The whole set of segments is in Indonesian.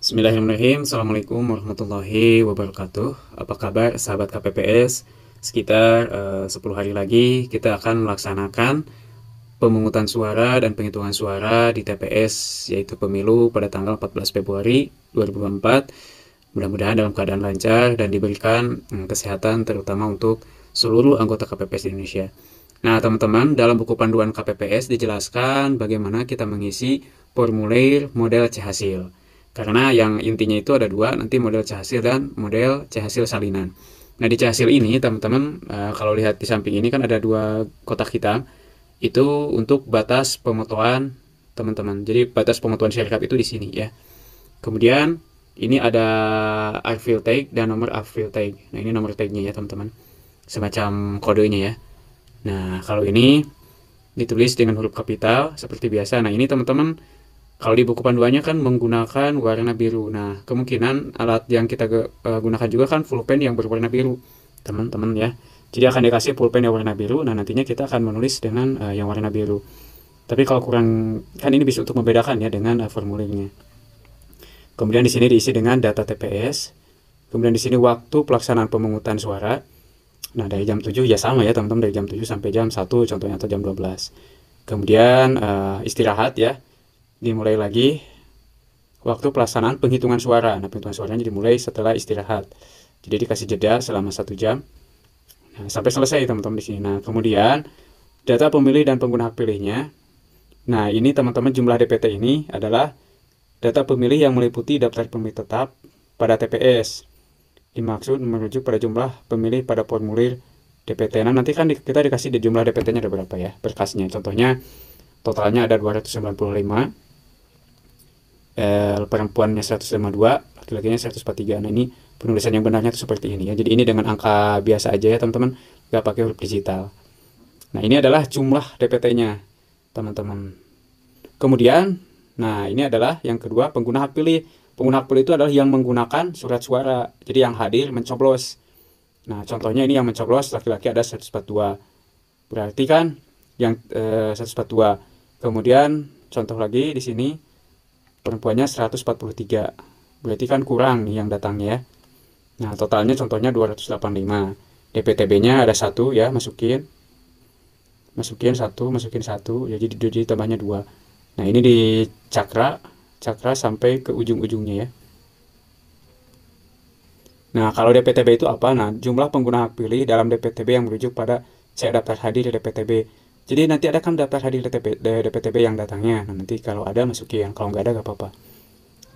Bismillahirrahmanirrahim. Assalamualaikum warahmatullahi wabarakatuh. Apa kabar sahabat KPPS? Sekitar 10 hari lagi kita akan melaksanakan pemungutan suara dan penghitungan suara di TPS, yaitu pemilu pada tanggal 14 Februari 2024. Mudah-mudahan dalam keadaan lancar dan diberikan kesehatan terutama untuk seluruh anggota KPPS di Indonesia. Nah, teman-teman, dalam buku panduan KPPS dijelaskan bagaimana kita mengisi formulir model C hasil. Karena yang intinya itu ada dua, nanti model C hasil dan model C hasil salinan. Nah, di C hasil ini, teman-teman, kalau lihat di samping ini kan ada dua kotak hitam. Itu untuk batas pemotoan teman-teman. Jadi batas pemotoan syarikat itu di sini ya. Kemudian ini ada field tag dan nomor field tag. Nah, ini nomor tagnya ya, teman-teman. Semacam kodenya ya. Nah, kalau ini ditulis dengan huruf kapital seperti biasa. Nah, ini teman-teman, kalau di buku panduannya kan menggunakan warna biru. Nah, kemungkinan alat yang kita gunakan juga kan pulpen yang berwarna biru, teman-teman ya. Jadi akan dikasih pulpen yang warna biru. Nah, nantinya kita akan menulis dengan yang warna biru. Tapi kalau kurang, kan ini bisa untuk membedakan ya dengan formulirnya. Kemudian di sini diisi dengan data TPS. Kemudian di sini waktu pelaksanaan pemungutan suara. Nah, dari jam 7 ya sama ya, teman-teman, dari jam 7 sampai jam 1 contohnya atau jam 12. Kemudian istirahat ya. Dimulai lagi waktu pelaksanaan penghitungan suara. Nah, penghitungan suaranya dimulai setelah istirahat. Jadi dikasih jeda selama 1 jam. Nah, sampai selesai teman-teman di sini. Nah, kemudian data pemilih dan pengguna hak pilihnya. Nah, ini teman-teman jumlah DPT ini adalah data pemilih yang meliputi daftar pemilih tetap pada TPS. Dimaksud merujuk pada jumlah pemilih pada formulir DPT. Nah, nanti kan kita dikasih di jumlah DPT-nya ada berapa ya, berkasnya. Contohnya totalnya ada 295. Perempuannya 152, laki-lakinya 143. Nah, ini penulisan yang benarnya itu seperti ini ya. Jadi ini dengan angka biasa aja ya, teman-teman, nggak pakai huruf digital. Nah, ini adalah jumlah DPT-nya, teman-teman. Kemudian, nah ini adalah yang kedua, pengguna hak pilih. Pengguna hak pilih itu adalah yang menggunakan surat suara. Jadi yang hadir mencoblos. Nah, contohnya ini yang mencoblos laki-laki ada 142. Berarti kan yang 142. Kemudian contoh lagi di sini perempuannya 143. Berarti kan kurang nih yang datangnya ya. Nah, totalnya contohnya 285. DPTB-nya ada 1 ya, masukin 1, masukin 1, ya jadi tambahnya 2. Nah, ini di cakra sampai ke ujung-ujungnya ya. Nah, kalau DPTB itu apa? Nah, jumlah pengguna hak pilih dalam DPTB yang merujuk pada C daftar hadir di DPTB. Jadi nanti ada kan daftar hadir DPTB yang datangnya. Nah, nanti kalau ada masukin, kalau nggak ada nggak apa-apa.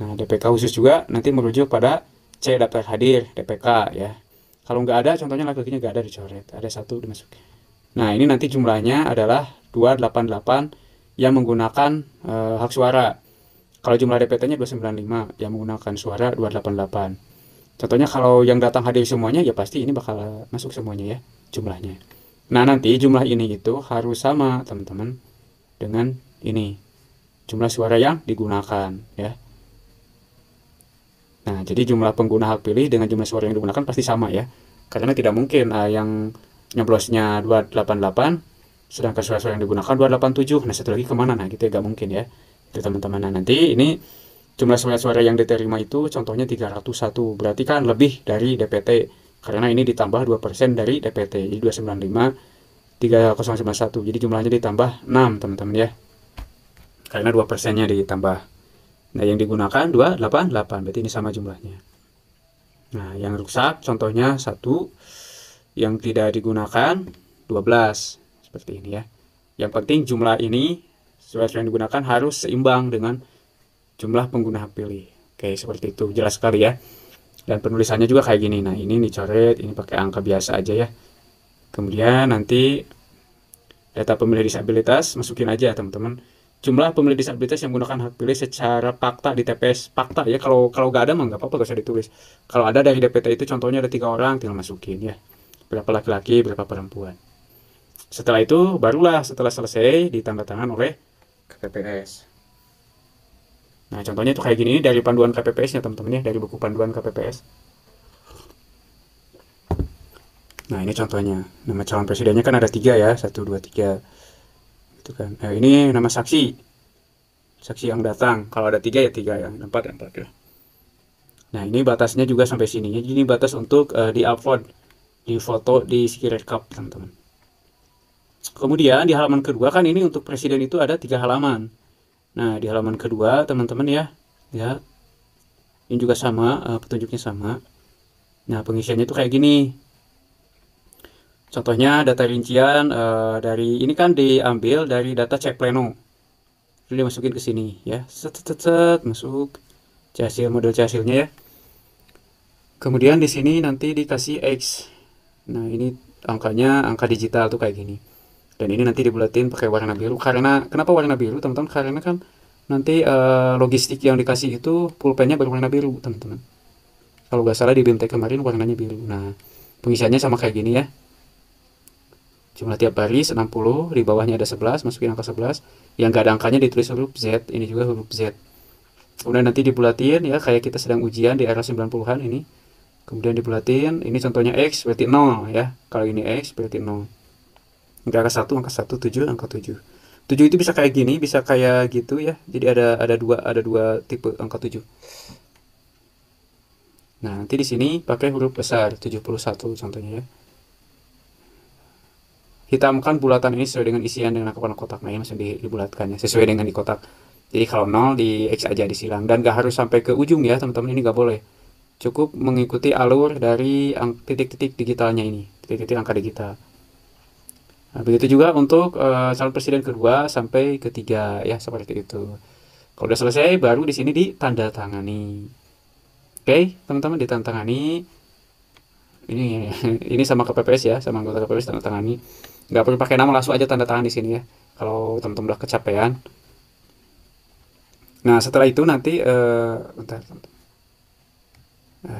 Nah, DPK khusus juga nanti merujuk pada C daftar hadir DPK ya. Kalau nggak ada, contohnya laki-lakinya nggak ada, dicoret. Ada 1 dimasukin. Nah, ini nanti jumlahnya adalah 288 yang menggunakan hak suara. Kalau jumlah DPT-nya 295 yang menggunakan suara 288. Contohnya kalau yang datang hadir semuanya, ya pasti ini bakal masuk semuanya ya jumlahnya. Nah, nanti jumlah ini itu harus sama, teman-teman, dengan ini. Jumlah suara yang digunakan, ya. Nah, jadi jumlah pengguna hak pilih dengan jumlah suara yang digunakan pasti sama, ya. Karena tidak mungkin yang nyoblosnya 288, sedangkan suara-suara yang digunakan 287. Nah, satu lagi kemana? Nah, gitu ya, nggak mungkin, ya. Itu, teman-teman. Nah, nanti ini jumlah suara-suara yang diterima itu contohnya 301. Berarti kan lebih dari DPT. Karena ini ditambah 2% dari DPT. Jadi 295, 3091. Jadi jumlahnya ditambah 6, teman-teman ya. Karena 2%-nya ditambah. Nah, yang digunakan 288. Berarti ini sama jumlahnya. Nah, yang rusak contohnya 1. Yang tidak digunakan 12. Seperti ini ya. Yang penting jumlah ini, surat-surat yang digunakan harus seimbang dengan jumlah pengguna hak pilih. Oke, seperti itu. Jelas sekali ya. Dan penulisannya juga kayak gini. Nah, ini dicoret, ini pakai angka biasa aja ya. Kemudian nanti data pemilih disabilitas masukin aja, teman-teman. Jumlah pemilih disabilitas yang menggunakan hak pilih secara fakta di TPS. Fakta ya, kalau nggak ada mah nggak apa-apa, nggak usah ditulis. Kalau ada dari DPT itu contohnya ada 3 orang, tinggal masukin ya. Berapa laki-laki, berapa perempuan. Setelah itu barulah setelah selesai ditanda tangan oleh KPPS. Nah, contohnya itu kayak gini, ini dari panduan KPPS-nya, teman-teman ya, dari buku panduan KPPS. Nah, ini contohnya. Nama calon presidennya kan ada 3 ya, 1, 2, 3. Gitu kan. Nah, ini nama saksi. Saksi yang datang. Kalau ada 3 ya 3, yang 4 ya 4 ya. Nah, ini batasnya juga sampai sini. Jadi ini batas untuk di-upload, di foto, di Sirekap, teman-teman. Kemudian di halaman kedua kan ini untuk presiden itu ada 3 halaman. Nah, di halaman kedua, teman-teman ya, ya, ini juga sama, petunjuknya sama. Nah, pengisiannya itu kayak gini. Contohnya data rincian dari ini kan diambil dari data cek pleno. Jadi dimasukin ke sini ya. Set, set, set, set, masuk hasil model hasilnya ya. Kemudian di sini nanti dikasih X. Nah, ini angkanya angka digital tuh kayak gini. Dan ini nanti dibulatin pakai warna biru. Karena kenapa warna biru, teman-teman? Karena kan nanti logistik yang dikasih itu pulpennya berwarna biru, teman-teman. Kalau nggak salah di BMT kemarin warnanya biru. Nah, pengisiannya sama kayak gini ya. Jumlah tiap baris 60, di bawahnya ada 11, masukin angka 11. Yang nggak ada angkanya ditulis huruf Z, ini juga huruf Z. Kemudian nanti dibulatin ya, kayak kita sedang ujian di era 90-an ini. Kemudian dibulatin, ini contohnya X berarti 0 ya. Kalau ini X berarti 0. Angka 1, angka 1, 7, angka 7. 7 itu bisa kayak gini, bisa kayak gitu ya. Jadi ada dua tipe angka 7. Nah, nanti di sini pakai huruf besar 71 contohnya ya. Hitamkan bulatan ini sesuai dengan isian dengan kepala kotak. Nah, ini masih dibulatkannya sesuai dengan di kotak. Jadi kalau 0 di X aja disilang, dan gak harus sampai ke ujung ya teman-teman, ini gak boleh. Cukup mengikuti alur dari titik-titik digitalnya ini, titik-titik angka digital. Nah, begitu juga untuk calon presiden kedua sampai ketiga ya, seperti itu. Kalau udah selesai baru di sini ditandatangani. Oke, teman-teman, ditandatangani. Ini ini sama KPPS ya, sama anggota KPPS tandatangani. Nggak perlu pakai nama, langsung aja tanda tangan di sini ya. Kalau teman-teman udah kecapean. Nah, setelah itu nanti bentar, teman-teman.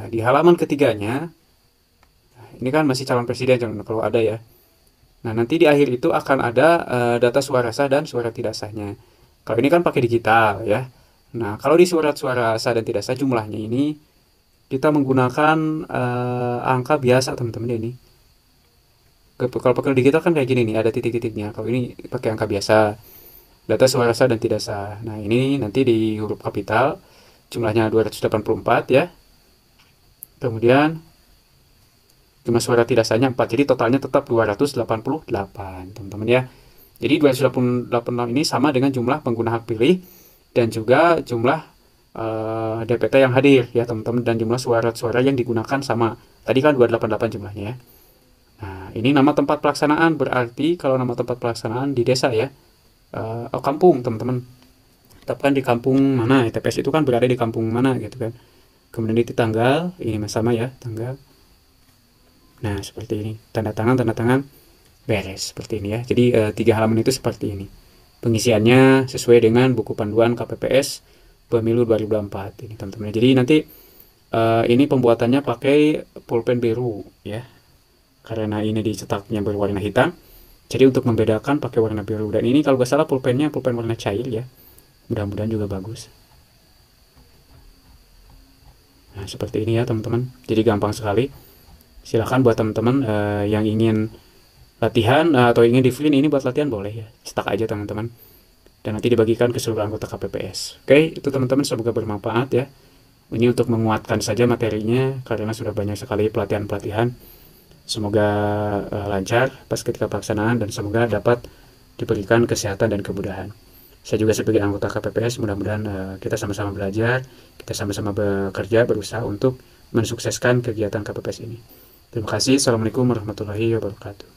Di halaman ketiganya, ini kan masih calon presiden kalau ada ya. Nah, nanti di akhir itu akan ada data suara sah dan suara tidak sahnya. Kalau ini kan pakai digital ya. Nah, kalau di surat suara sah dan tidak sah jumlahnya ini kita menggunakan angka biasa, teman-teman ini. Kalau pakai digital kan kayak gini nih, ada titik-titiknya. Kalau ini pakai angka biasa. Data suara sah dan tidak sah. Nah, ini nanti di huruf kapital jumlahnya 284 ya. Kemudian jumlah suara tidak sahnya 4. Jadi totalnya tetap 288, teman-teman ya. Jadi 288 ini sama dengan jumlah pengguna hak pilih dan juga jumlah DPT yang hadir ya, teman-teman, dan jumlah suara-suara yang digunakan sama. Tadi kan 288 jumlahnya ya. Nah, ini nama tempat pelaksanaan, berarti kalau nama tempat pelaksanaan di desa ya. Kampung, teman-teman. Tetapkan di kampung mana, TPS itu kan berada di kampung mana gitu kan. Kemudian itu tanggal, ini sama ya, tanggal. Nah, seperti ini. Tanda tangan, beres. Seperti ini ya. Jadi 3 halaman itu seperti ini. Pengisiannya sesuai dengan buku panduan KPPS Pemilu 2024 ini, teman-teman. Jadi nanti ini pembuatannya pakai pulpen biru ya. Karena ini dicetaknya berwarna hitam. Jadi untuk membedakan pakai warna biru. Dan ini kalau nggak salah pulpennya pulpen warna cair ya. Mudah-mudahan juga bagus. Nah, seperti ini ya, teman-teman. Jadi gampang sekali. Silahkan buat teman-teman yang ingin latihan atau ingin di print ini buat latihan boleh ya. Cetak aja, teman-teman. Dan nanti dibagikan ke seluruh anggota KPPS. Oke, itu teman-teman, semoga bermanfaat ya. Ini untuk menguatkan saja materinya karena sudah banyak sekali pelatihan-pelatihan. Semoga lancar pas ketika pelaksanaan dan semoga dapat diberikan kesehatan dan kemudahan. Saya juga sebagai anggota KPPS mudah-mudahan kita sama-sama belajar, kita sama-sama bekerja, berusaha untuk mensukseskan kegiatan KPPS ini. Terima kasih. Assalamualaikum warahmatullahi wabarakatuh.